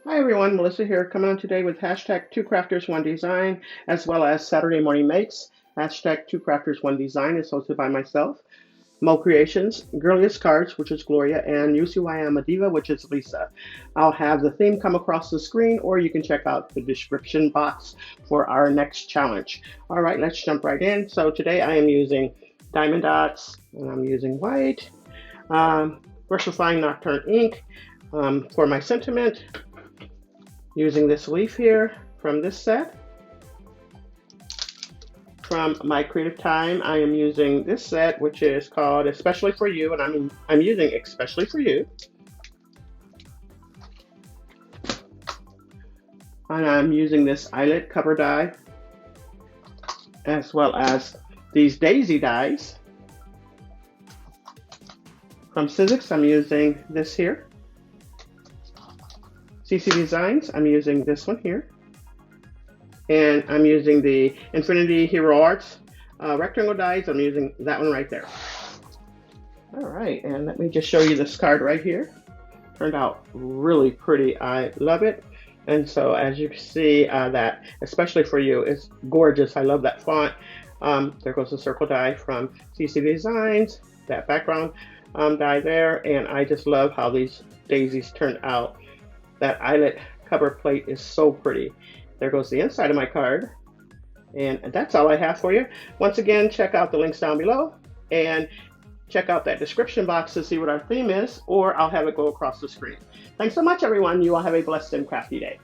Hi everyone, Melissa here, coming on today with hashtag 2crafters1design, as well as Saturday Morning Makes. Hashtag 2crafters1design is hosted by myself, Mo Creations, Girliest Cards, which is Gloria, and You See Why I'm a Diva, which is Lisa. I'll have the theme come across the screen, or you can check out the description box for our next challenge. All right, let's jump right in. So today I am using diamond dots, and I'm using white, Versafine Nocturne ink for my sentiment. Using this leaf here from this set. From my creative time, I am using this set, which is called Especially for You, and I'm using Especially for You. And I'm using this eyelet cover die, as well as these daisy dies. From Sizzix, I'm using this here. CC Designs, I'm using this one here. And I'm using the Infinity Hero Arts rectangle dies. I'm using that one right there. All right, and let me just show you this card right here. Turned out really pretty. I love it. And so as you can see, that Especially for You is gorgeous. I love that font. There goes the circle die from CC Designs, that background die there. And I just love how these daisies turned out. That eyelet cover plate is so pretty. There goes the inside of my card. And that's all I have for you. Once again, check out the links down below and check out that description box to see what our theme is, or I'll have it go across the screen. Thanks so much, everyone. You all have a blessed and crafty day.